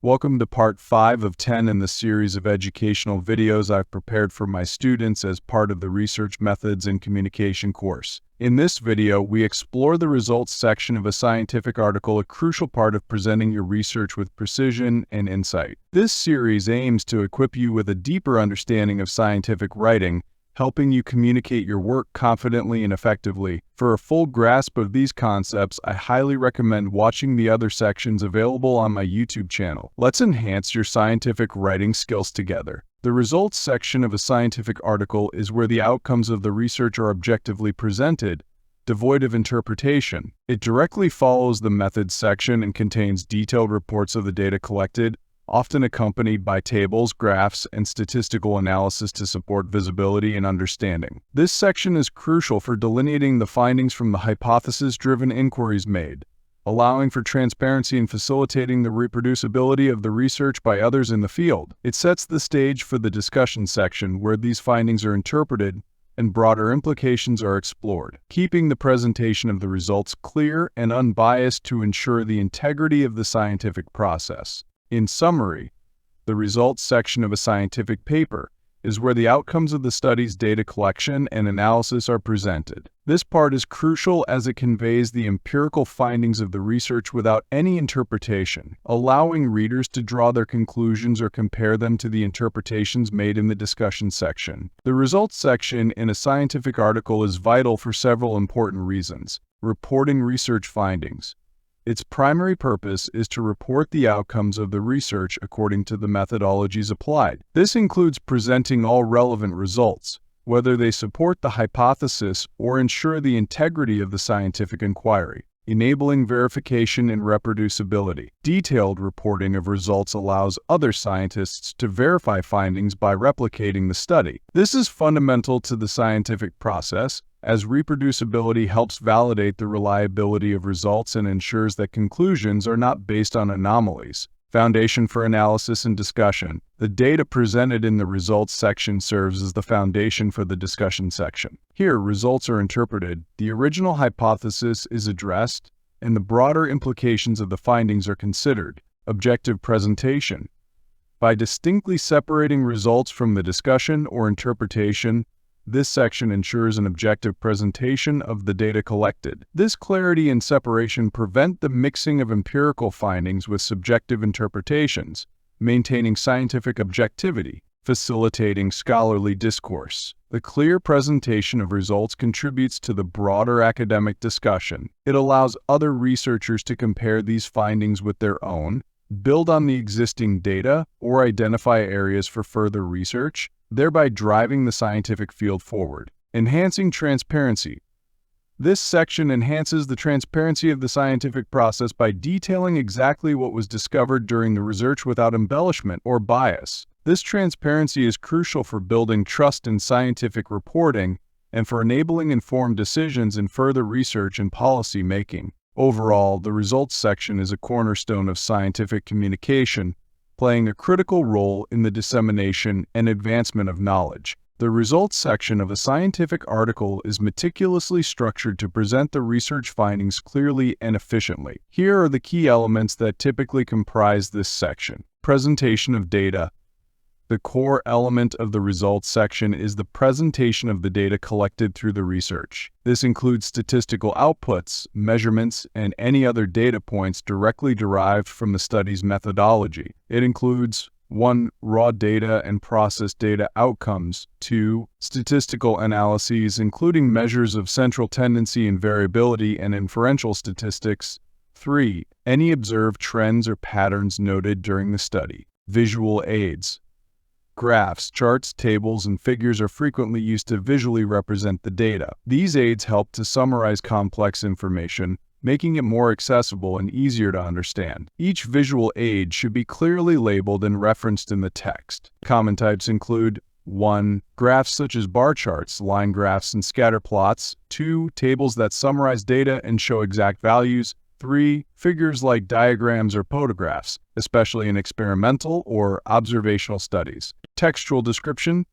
Welcome to part 5 of 10 in the series of educational videos I've prepared for my students as part of the Research Methods in Communication course. In this video, we explore the results section of a scientific article, a crucial part of presenting your research with precision and insight. This series aims to equip you with a deeper understanding of scientific writing, helping you communicate your work confidently and effectively. For a full grasp of these concepts, I highly recommend watching the other sections available on my YouTube channel. Let's enhance your scientific writing skills together. The results section of a scientific article is where the outcomes of the research are objectively presented, devoid of interpretation. It directly follows the methods section and contains detailed reports of the data collected, often accompanied by tables, graphs, and statistical analysis to support visibility and understanding. This section is crucial for delineating the findings from the hypothesis-driven inquiries made, allowing for transparency and facilitating the reproducibility of the research by others in the field. It sets the stage for the discussion section, where these findings are interpreted and broader implications are explored, keeping the presentation of the results clear and unbiased to ensure the integrity of the scientific process. In summary, the results section of a scientific paper is where the outcomes of the study's data collection and analysis are presented. This part is crucial as it conveys the empirical findings of the research without any interpretation, allowing readers to draw their conclusions or compare them to the interpretations made in the discussion section. The results section in a scientific article is vital for several important reasons. Reporting research findings. Its primary purpose is to report the outcomes of the research according to the methodologies applied. This includes presenting all relevant results, whether they support the hypothesis or ensure the integrity of the scientific inquiry, enabling verification and reproducibility. Detailed reporting of results allows other scientists to verify findings by replicating the study. This is fundamental to the scientific process, as reproducibility helps validate the reliability of results and ensures that conclusions are not based on anomalies. Foundation for analysis and discussion. The data presented in the results section serves as the foundation for the discussion section. Here, results are interpreted, the original hypothesis is addressed, and the broader implications of the findings are considered. Objective presentation. By distinctly separating results from the discussion or interpretation, this section ensures an objective presentation of the data collected. This clarity and separation prevent the mixing of empirical findings with subjective interpretations, maintaining scientific objectivity, facilitating scholarly discourse. The clear presentation of results contributes to the broader academic discussion. It allows other researchers to compare these findings with their own, build on the existing data, or identify areas for further research, thereby driving the scientific field forward. Enhancing transparency. This section enhances the transparency of the scientific process by detailing exactly what was discovered during the research without embellishment or bias. This transparency is crucial for building trust in scientific reporting and for enabling informed decisions in further research and policy making. Overall, the results section is a cornerstone of scientific communication, playing a critical role in the dissemination and advancement of knowledge. The results section of a scientific article is meticulously structured to present the research findings clearly and efficiently. Here are the key elements that typically comprise this section. Presentation of data. The core element of the results section is the presentation of the data collected through the research. This includes statistical outputs, measurements, and any other data points directly derived from the study's methodology. It includes 1. Raw data and process data outcomes. 2. Statistical analyses, including measures of central tendency and variability and inferential statistics. 3. Any observed trends or patterns noted during the study. Visual aids. Graphs, charts, tables, and figures are frequently used to visually represent the data. These aids help to summarize complex information, making it more accessible and easier to understand. Each visual aid should be clearly labeled and referenced in the text. Common types include 1. Graphs such as bar charts, line graphs, and scatter plots. 2. Tables that summarize data and show exact values. 3. Figures like diagrams or photographs, especially in experimental or observational studies. Textual description.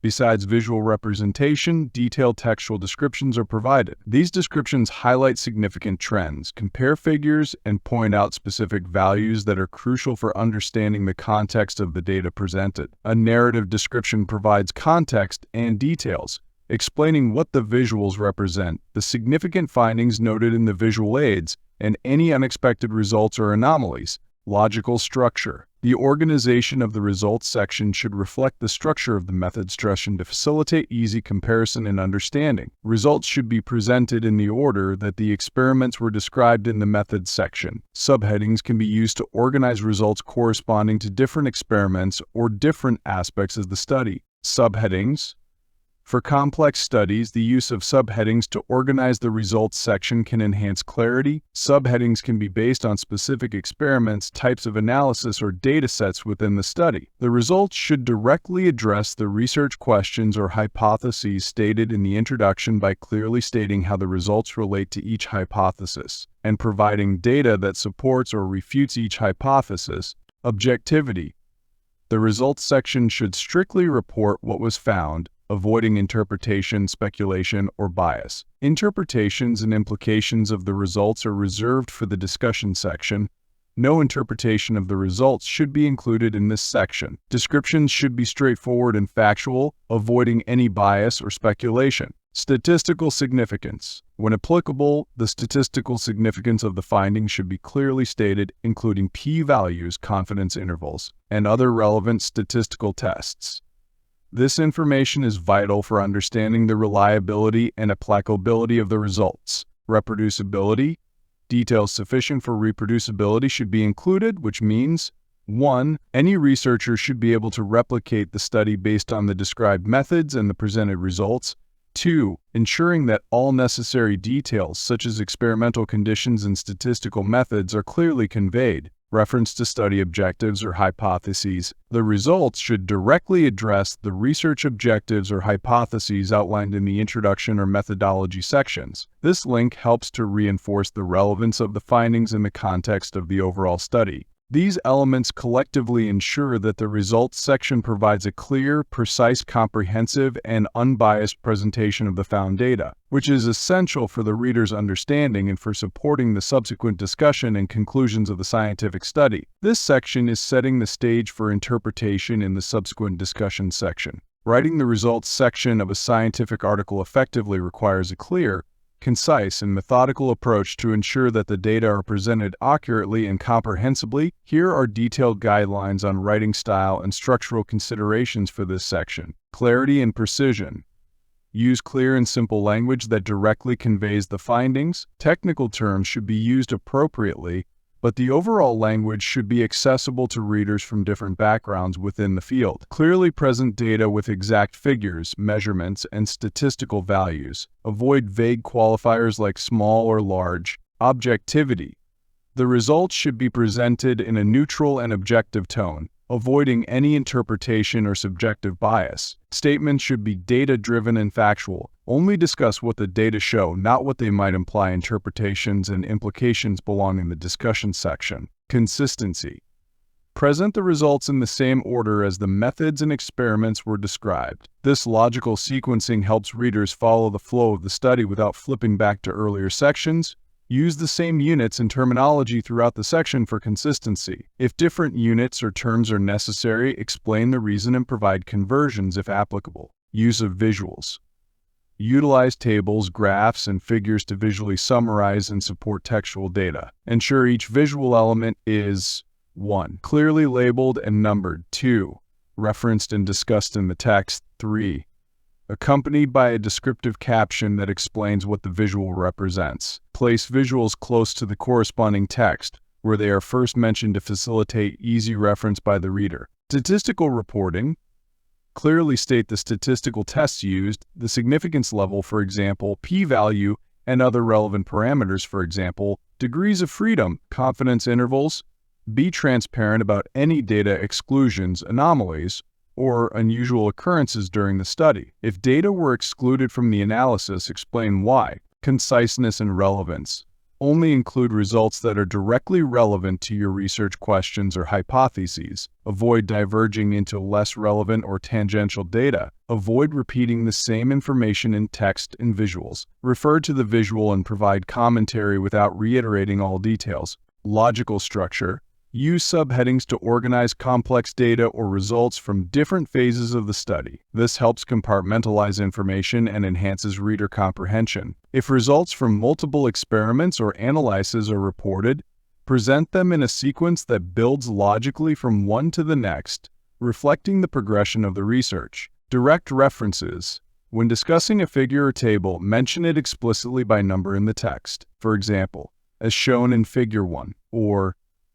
Besides visual representation, detailed textual descriptions are provided. These descriptions highlight significant trends, compare figures, and point out specific values that are crucial for understanding the context of the data presented. A narrative description provides context and details, explaining what the visuals represent, the significant findings noted in the visual aids, and any unexpected results or anomalies. Logical structure. The organization of the results section should reflect the structure of the method discussion to facilitate easy comparison and understanding. Results should be presented in the order that the experiments were described in the methods section. Subheadings can be used to organize results corresponding to different experiments or different aspects of the study. Subheadings. For complex studies, the use of subheadings to organize the results section can enhance clarity. Subheadings can be based on specific experiments, types of analysis, or data sets within the study. The results should directly address the research questions or hypotheses stated in the introduction by clearly stating how the results relate to each hypothesis, and providing data that supports or refutes each hypothesis. Objectivity. The results section should strictly report what was found, avoiding interpretation, speculation, or bias. Interpretations and implications of the results are reserved for the discussion section. No interpretation of the results should be included in this section. Descriptions should be straightforward and factual, avoiding any bias or speculation. Statistical significance. When applicable, the statistical significance of the findings should be clearly stated, including p-values, confidence intervals, and other relevant statistical tests. This information is vital for understanding the reliability and applicability of the results. Reproducibility. Details sufficient for reproducibility should be included, which means 1. Any researcher should be able to replicate the study based on the described methods and the presented results. 2. Ensuring that all necessary details, such as experimental conditions and statistical methods, are clearly conveyed. Reference to study objectives or hypotheses. The results should directly address the research objectives or hypotheses outlined in the introduction or methodology sections. This link helps to reinforce the relevance of the findings in the context of the overall study. These elements collectively ensure that the results section provides a clear, precise, comprehensive, and unbiased presentation of the found data, which is essential for the reader's understanding and for supporting the subsequent discussion and conclusions of the scientific study. This section is setting the stage for interpretation in the subsequent discussion section. Writing the results section of a scientific article effectively requires a clear, concise, and methodical approach to ensure that the data are presented accurately and comprehensibly. Here are detailed guidelines on writing style and structural considerations for this section. Clarity and precision. Use clear and simple language that directly conveys the findings. Technical terms should be used appropriately, but the overall language should be accessible to readers from different backgrounds within the field. Clearly present data with exact figures, measurements, and statistical values. Avoid vague qualifiers like small or large. Objectivity. The results should be presented in a neutral and objective tone, avoiding any interpretation or subjective bias. Statements should be data-driven and factual. Only discuss what the data show, not what they might imply. Interpretations and implications belong in the discussion section. Consistency. Present the results in the same order as the methods and experiments were described. This logical sequencing helps readers follow the flow of the study without flipping back to earlier sections. Use the same units and terminology throughout the section for consistency. If different units or terms are necessary, explain the reason and provide conversions if applicable. Use of visuals. Utilize tables, graphs, and figures to visually summarize and support textual data. Ensure each visual element is 1. Clearly labeled and numbered. 2. Referenced and discussed in the text. 3. Accompanied by a descriptive caption that explains what the visual represents. Place visuals close to the corresponding text, where they are first mentioned to facilitate easy reference by the reader. Statistical reporting. Clearly state the statistical tests used, the significance level, for example, p-value, and other relevant parameters, for example, degrees of freedom, confidence intervals. Be transparent about any data exclusions, anomalies, or unusual occurrences during the study. If data were excluded from the analysis, explain why. Conciseness and relevance. Only include results that are directly relevant to your research questions or hypotheses. Avoid diverging into less relevant or tangential data. Avoid repeating the same information in text and visuals. Refer to the visual and provide commentary without reiterating all details. Logical structure. Use subheadings to organize complex data or results from different phases of the study. This helps compartmentalize information and enhances reader comprehension. If results from multiple experiments or analyses are reported, present them in a sequence that builds logically from one to the next, reflecting the progression of the research. Direct references. When discussing a figure or table, mention it explicitly by number in the text. For example, as shown in Figure 1, or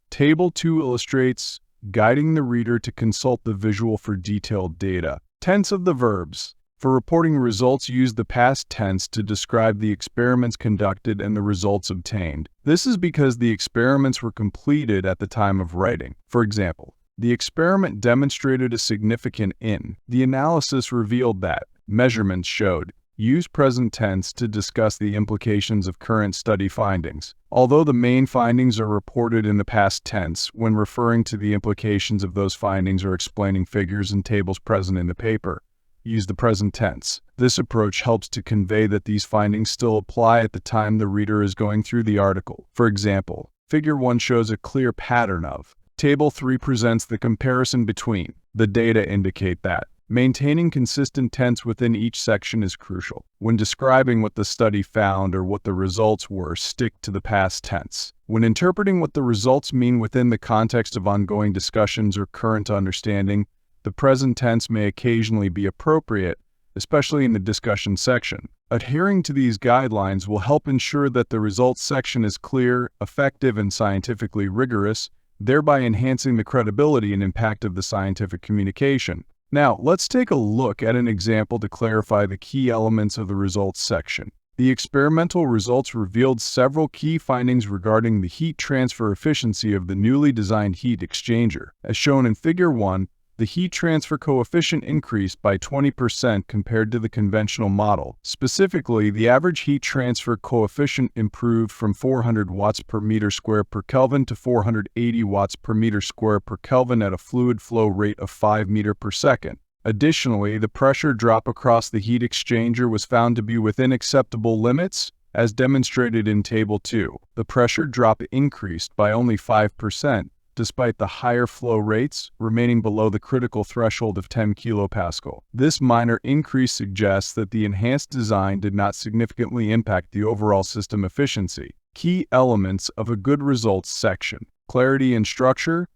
Table 2 illustrates, guiding the reader to consult the visual for detailed data. Tense of the verbs. For reporting results, use the past tense to describe the experiments conducted and the results obtained. This is because the experiments were completed at the time of writing. For example, the experiment demonstrated a significant in. The analysis revealed that measurements showed. Use present tense to discuss the implications of current study findings. Although the main findings are reported in the past tense, when referring to the implications of those findings or explaining figures and tables present in the paper, use the present tense. This approach helps to convey that these findings still apply at the time the reader is going through the article. For example, Figure 1 shows a clear pattern of. Table 3 presents the comparison between. The data indicate that. Maintaining consistent tense within each section is crucial. When describing what the study found or what the results were, stick to the past tense. When interpreting what the results mean within the context of ongoing discussions or current understanding, the present tense may occasionally be appropriate, especially in the discussion section. Adhering to these guidelines will help ensure that the results section is clear, effective, and scientifically rigorous, thereby enhancing the credibility and impact of the scientific communication. Now, let's take a look at an example to clarify the key elements of the results section. The experimental results revealed several key findings regarding the heat transfer efficiency of the newly designed heat exchanger. As shown in Figure 1, the heat transfer coefficient increased by 20% compared to the conventional model. Specifically, the average heat transfer coefficient improved from 400 watts per meter square per Kelvin to 480 watts per meter square per Kelvin at a fluid flow rate of 5 meters per second. Additionally, the pressure drop across the heat exchanger was found to be within acceptable limits, as demonstrated in Table 2. The pressure drop increased by only 5%, despite the higher flow rates, remaining below the critical threshold of 10 kPa. This minor increase suggests that the enhanced design did not significantly impact the overall system efficiency. Key elements of a good results section. Clarity and structure.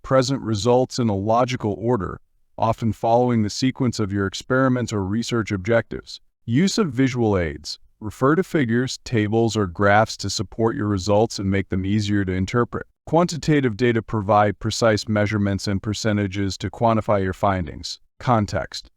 Present results in a logical order, often following the sequence of your experiments or research objectives. Use of visual aids. Refer to figures, tables, or graphs to support your results and make them easier to interpret. Quantitative data provide precise measurements and percentages to quantify your findings. Context.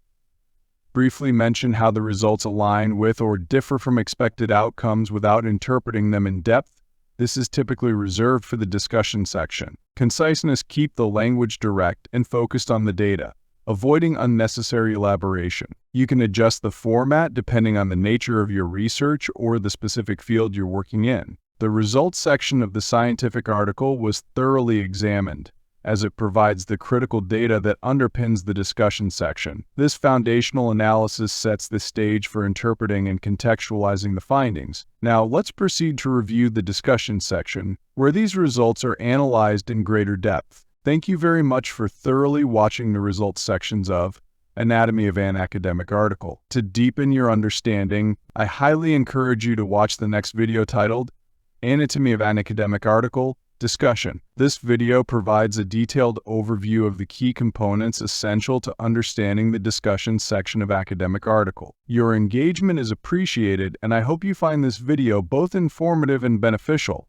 Briefly mention how the results align with or differ from expected outcomes without interpreting them in depth. This is typically reserved for the discussion section. Conciseness. Keep the language direct and focused on the data, avoiding unnecessary elaboration. You can adjust the format depending on the nature of your research or the specific field you're working in. The results section of the scientific article was thoroughly examined, as it provides the critical data that underpins the discussion section. This foundational analysis sets the stage for interpreting and contextualizing the findings. Now, let's proceed to review the discussion section, where these results are analyzed in greater depth. Thank you very much for thoroughly watching the results sections of Anatomy of an Academic Article. To deepen your understanding, I highly encourage you to watch the next video titled Anatomy of an Academic Article Discussion. This video provides a detailed overview of the key components essential to understanding the discussion section of academic article. Your engagement is appreciated, and I hope you find this video both informative and beneficial.